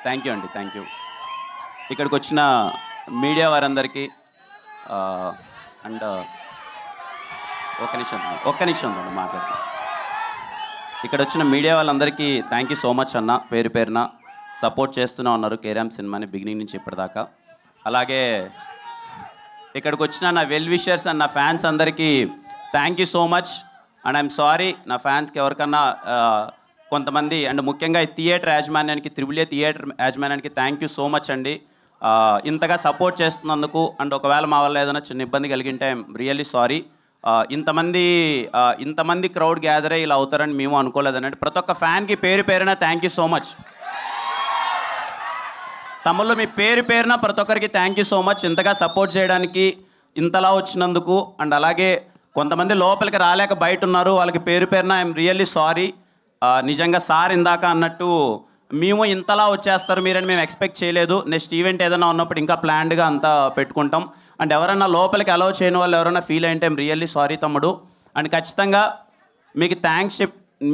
Thank you అండి, thank you. ఇక్కడికి వచ్చిన మీడియా వారందరికీ అండ్ ఒక్క నిమిషం మాట్లాడతాను. ఇక్కడ వచ్చిన మీడియా వాళ్ళందరికీ థ్యాంక్ యూ సో మచ్ అన్న. పేరు పేరున సపోర్ట్ చేస్తూనే ఉన్నారు కేరామ్ సినిమాని బిగినింగ్ నుంచి ఇప్పటిదాకా. అలాగే ఇక్కడికి వచ్చిన నా వెల్ విషర్స్ అండ్ నా ఫ్యాన్స్ అందరికీ thank you so much. And I'm sorry నా ఫ్యాన్స్కి ఎవరికన్నా కొంతమంది అండ్ ముఖ్యంగా ఈ థియేటర్ యాజమాన్యానికి, త్రిబుల్ ఏ థియేటర్ యాజమాన్యానికి థ్యాంక్ యూ సో మచ్ అండి. ఇంతగా సపోర్ట్ చేస్తున్నందుకు. అండ్ ఒకవేళ మా వల్ల ఏదైనా చిన్న ఇబ్బంది కలిగింటే ఐఎమ్ రియల్లీ సారీ. ఇంతమంది క్రౌడ్ గ్యాదర్ అయ్యి ఇలా అవుతారని మేము అనుకోలేదనండి. ప్రతి ఒక్క ఫ్యాన్కి పేరు పేరున థ్యాంక్ యూ సో మచ్. తమ్ముళ్ళు మీ పేరు పేరున ప్రతి ఒక్కరికి థ్యాంక్ యూ సో మచ్ ఇంతగా సపోర్ట్ చేయడానికి, ఇంతలా వచ్చినందుకు. అండ్ అలాగే కొంతమంది లోపలికి రాలేక బయట ఉన్నారు, వాళ్ళకి పేరు పేరున ఐఎమ్ రియల్లీ సారీ. నిజంగా సార్ ఇందాక అన్నట్టు మేము ఇంతలా వచ్చేస్తారు మీరని మేము ఎక్స్పెక్ట్ చేయలేదు. నెక్స్ట్ ఈవెంట్ ఏదైనా ఉన్నప్పుడు ఇంకా ప్లాన్డ్గా అంతా పెట్టుకుంటాం. అండ్ ఎవరన్నా లోపలికి అలౌ చేయని వాళ్ళు ఎవరైనా ఫీల్ అయింటే ఐఎమ్ రియల్లీ సారీ తమ్ముడు. అండ్ ఖచ్చితంగా మీకు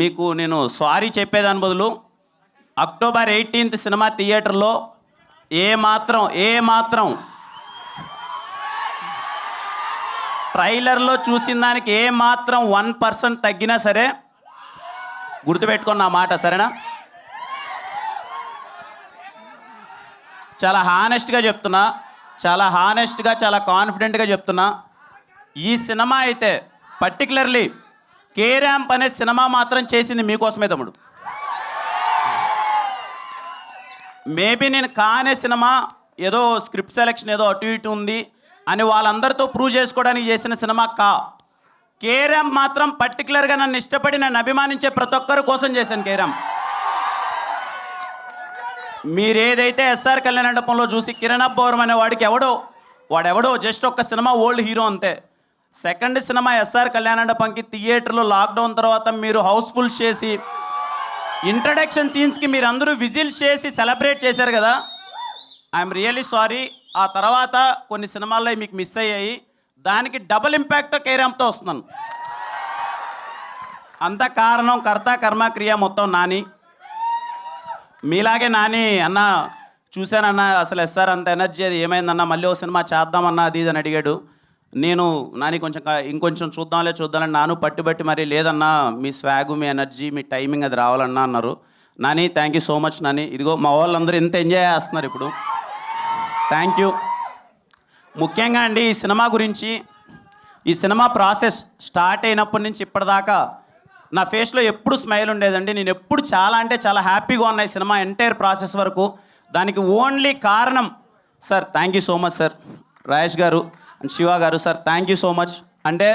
మీకు నేను సారీ చెప్పేదాని బదులు అక్టోబర్ 18th సినిమా థియేటర్లో ఏ మాత్రం ట్రైలర్లో చూసిన దానికి ఏ మాత్రం 1% తగ్గినా సరే గుర్తుపెట్టుకున్న నా మాట, సరేనా? చాలా హానెస్ట్గా చెప్తున్నా, చాలా కాన్ఫిడెంట్గా చెప్తున్నా. ఈ సినిమా అయితే పర్టికులర్లీ కే ర్యాంప్ అనే సినిమా మాత్రం చేసింది మీకోసమే తమ్ముడు. మేబీ నేను కానే సినిమా ఏదో స్క్రిప్ట్ సెలెక్షన్ ఏదో అటు ఇటు ఉంది అని వాళ్ళందరితో ప్రూవ్ చేసుకోవడానికి చేసిన సినిమా కే ర్యాంప్ మాత్రం పర్టికులర్గా నన్ను ఇష్టపడి నన్ను అభిమానించే ప్రతి ఒక్కరి కోసం చేశాను కే ర్యాంప్. మీరేదైతే ఎస్ఆర్ కళ్యాణ మండపంలో చూసి కిరణ్ అబ్బవరం అనే వాడెవడో జస్ట్ ఒక్క సినిమా ఓల్డ్ హీరో అంతే. సెకండ్ సినిమా ఎస్ఆర్ కళ్యాణ మండపంకి థియేటర్లో లాక్డౌన్ తర్వాత మీరు హౌస్ఫుల్ చేసి ఇంట్రడక్షన్ సీన్స్కి మీరు అందరూ విజిల్స్ చేసి సెలబ్రేట్ చేశారు కదా, ఐఎమ్ రియల్లీ సారీ. ఆ తర్వాత కొన్ని సినిమాల్లో మీకు మిస్ అయ్యాయి, దానికి డబుల్ ఇంపాక్ట్తో కే ర్యాంప్తో వస్తున్నాను. అంత కారణం కర్త కర్మ క్రియ మొత్తం నాని. మీలాగే నాని అన్న చూశానన్న అసలు ఎస్ఆర్ అంత ఎనర్జీ అది ఏమైందన్న, మళ్ళీ ఓ సినిమా చేద్దామన్నా అది ఇది అని అడిగాడు. నేను నాని ఇంకొంచెం చూద్దామని నాను పట్టుబట్టి మరి లేదన్నా మీ స్వాగు మీ ఎనర్జీ మీ టైమింగ్ అది రావాలన్నా అన్నారు. Nani thank you so much Nani. ఇదిగో మా వాళ్ళందరూ ఎంత ఎంజాయ్ చేస్తున్నారు ఇప్పుడు, థ్యాంక్ యూ. ముఖ్యంగా అండి ఈ సినిమా గురించి, ఈ సినిమా ప్రాసెస్ స్టార్ట్ అయినప్పటి నుంచి ఇప్పటిదాకా నా ఫేస్లో ఎప్పుడు స్మైల్ ఉండేదండి. నేను ఎప్పుడు చాలా హ్యాపీగా ఉన్నాయి సినిమా ఎంటైర్ ప్రాసెస్ వరకు. దానికి ఓన్లీ కారణం sir, thank you so much sir, Rajesh గారు అండ్ శివ గారు sir, thank you so much. అంటే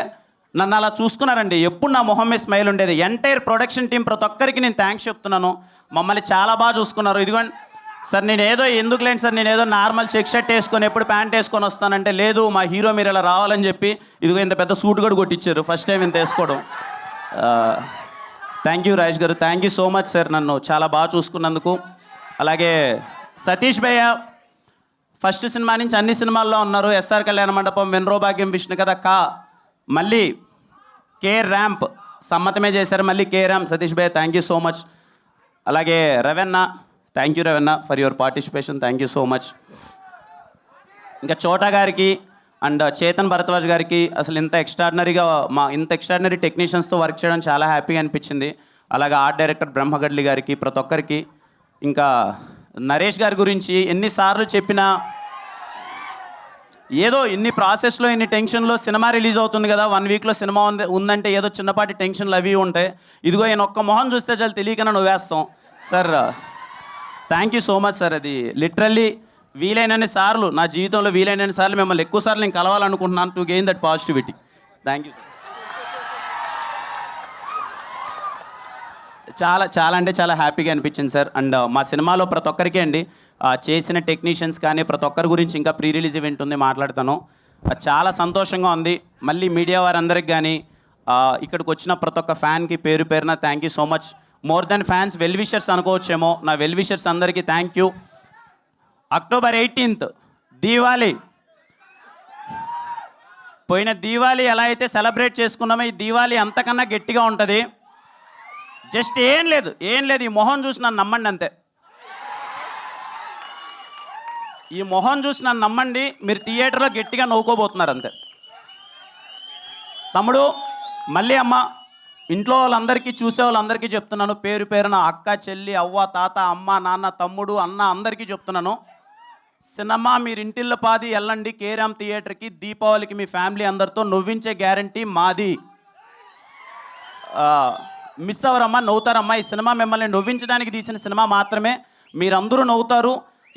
నన్ను అలా చూసుకున్నారండి, ఎప్పుడు నా మొహం మీద స్మైల్ ఉండేది. ఎంటైర్ ప్రొడక్షన్ టీం ప్రతి ఒక్కరికి నేను థ్యాంక్స్ చెప్తున్నాను, మమ్మల్ని చాలా బాగా చూసుకున్నారు. ఇదిగోండి సార్, ఎందుకులేండి సార్, నేను ఏదో నార్మల్ చెక్ షర్ట్ వేసుకొని ఎప్పుడు ప్యాంట్ వేసుకొని వస్తానంటే, లేదు మా హీరో మీరు ఇలా రావాలని చెప్పి ఇదిగో ఇంత పెద్ద సూట్ కూడా కొట్టించారు ఫస్ట్ టైం ఇంత వేసుకోవడం. థ్యాంక్ యూ రాజేష్ గారు, thank you so much sir, నన్ను చాలా బాగా చూసుకున్నందుకు. అలాగే సతీష్ భయ్య ఫస్ట్ సినిమా నుంచి అన్ని సినిమాల్లో ఉన్నారు. ఎస్ఆర్ కళ్యాణ మండపం, వెన్రో భాగ్యం, విష్ణు కథ, మళ్ళీ కే ర్యాంప్ సమ్మతమే చేశారు, మళ్ళీ కే ర్యాంప్. సతీష్ భయ్య థ్యాంక్ యూ సో మచ్. అలాగే Ravenna, thank you Ravenna for your participation, thank you so much. ఇంకా చోటా గారికి అండ్ చేతన్ భరద్వాజ్ గారికి అసలు ఇంత ఎక్స్ట్రాడినరీ టెక్నీషియన్స్తో వర్క్ చేయడం చాలా హ్యాపీగా అనిపించింది. అలాగే ఆర్ట్ డైరెక్టర్ బ్రహ్మగడ్లి గారికి, ప్రతి ఒక్కరికి. ఇంకా నరేష్ గారి గురించి ఎన్నిసార్లు చెప్పినా ఏదో ఇన్ని ప్రాసెస్లో ఇన్ని టెన్షన్లో సినిమా రిలీజ్ అవుతుంది కదా, 1 వీక్లో సినిమా ఉందంటే ఏదో చిన్నపాటి టెన్షన్లు అవి ఉంటాయి. ఇదిగో ఈయన ఒక్క మొహం చూస్తే చాలా తెలియకనే నువ్వేస్తాం sir. Thank you so much sir. అది లిటరల్లీ వీలైనన్ని సార్లు నా జీవితంలో వీలైనన్ని సార్లు మిమ్మల్ని ఎక్కువ సార్లు నేను కలవాలనుకుంటున్నాను to gain that positivity. Thank you sir. చాలా హ్యాపీగా అనిపించింది సార్. అండ్ మా సినిమాలో ప్రతి ఒక్కరికి అండి చేసిన టెక్నీషియన్స్ కానీ ప్రతి ఒక్కరి గురించి ఇంకా ప్రీ రిలీజ్ ఈవెంట్ ఉంది, మాట్లాడతాను. చాలా సంతోషంగా ఉంది. మళ్ళీ మీడియా వారందరికి కానీ ఇక్కడికి వచ్చిన ప్రతి ఒక్క ఫ్యాన్కి పేరు పేరున thank you so much. More than fans, well wishers అనుకోవచ్చేమో, నా వెల్ విషర్స్ అందరికీ thank you. October 18th Diwali. పోయిన దీవాలి ఎలా అయితే సెలబ్రేట్ చేసుకున్నామో ఈ దీవాలి అంతకన్నా గట్టిగా ఉంటుంది. జస్ట్ ఏం లేదు ఈ మొహం చూసి నన్ను నమ్మండి అంతే. ఈ మొహం చూసి నన్ను నమ్మండి, మీరు థియేటర్లో గట్టిగా నవ్వుకోబోతున్నారు అంతే. తమ్ముడు మళ్ళీ అమ్మ, ఇంట్లో వాళ్ళందరికీ చూసే వాళ్ళందరికీ చెప్తున్నాను, పేరు పేరున అక్క, చెల్లి, అవ్వ, తాత, అమ్మ, నాన్న, తమ్ముడు, అన్న అందరికీ చెప్తున్నాను, సినిమా మీరు ఇంటిల్లో పాది వెళ్ళండి కేరామ్ థియేటర్కి. దీపావళికి మీ ఫ్యామిలీ అందరితో నవ్వించే గ్యారంటీ మాది. మిస్ అవ్వరమ్మా, నవ్వుతారమ్మా. ఈ సినిమా మిమ్మల్ని నవ్వించడానికి తీసిన సినిమా మాత్రమే. మీరందరూ నవ్వుతారు.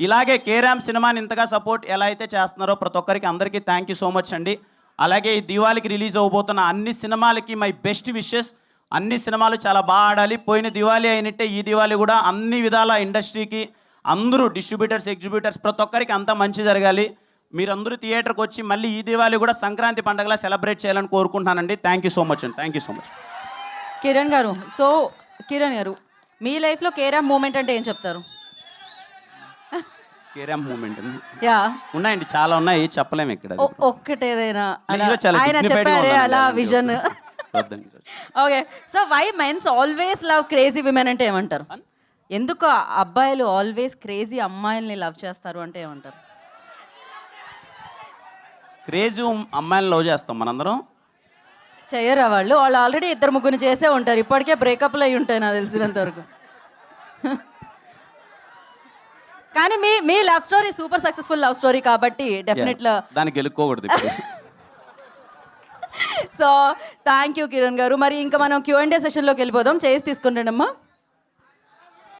ఇలాగే కేరామ్ సినిమాని ఇంతగా సపోర్ట్ ఎలా అయితే చేస్తున్నారో ప్రతి ఒక్కరికి అందరికీ థ్యాంక్ యూ సో మచ్ అండి. అలాగే ఈ దివాళికి రిలీజ్ అవ్వబోతున్న అన్ని సినిమాలకి మై బెస్ట్ విషెస్. అన్ని సినిమాలు చాలా బాగా ఆడాలి. పోయిన దివాళీ అయినట్టే ఈ దివాళీ కూడా అన్ని విధాల ఇండస్ట్రీకి అందరూ డిస్ట్రిబ్యూటర్స్, ఎగ్జిబ్యూటర్స్ ప్రతి ఒక్కరికి అంతా మంచి జరగాలి. మీరందరూ థియేటర్కి వచ్చి మళ్ళీ ఈ దివాళీ కూడా సంక్రాంతి పండుగలా సెలబ్రేట్ చేయాలని కోరుకుంటున్నానండి. థ్యాంక్ యూ సో మచ్ అండి. Thank you so much. Kiran గారు, సో కిరణ్ గారు, మీ లైఫ్లో కేరామ్ మూమెంట్ అంటే ఏం చెప్తారు? కేరామ్ మూమెంట్ యా ఉన్నాయండి, చాలా ఉన్నాయి, చెప్పలేము ఇక్కడ. ఒక్కటేదైనా చాలా ఆయన dignified గా చెప్పారే ఉన్నాను అలా నేను. విజన్. వద్దండి. Okay, so why men's always love crazy women అంటే ఏమంటారు? ఎందుకు అబ్బాయిలు ఆల్వేస్ క్రేజీ అమ్మాయిల్ని లవ్ చేస్తారు అంటే ఏమంటారు? క్రేజీ అమ్మాయిని లవ్ చేస్తాం మనందరం. చెయ్యరా వాళ్ళు ఆల్రెడీ 2-3 చేసే ఉంటారు. ఇప్పటికే బ్రేకప్లు అయి ఉంటాయి నాకు తెలిసినంత వరకు. కానీ మీ love story super successful love story కాబట్టి డెఫినెట్గా దాన్ని గెలుక్కోకూడదు. సో థ్యాంక్ యూ కిరణ్ గారు. మరి ఇంకా మనం Q&A సెషన్లోకి వెళ్ళిపోదాం. చేసి తీసుకుంటానమ్మా.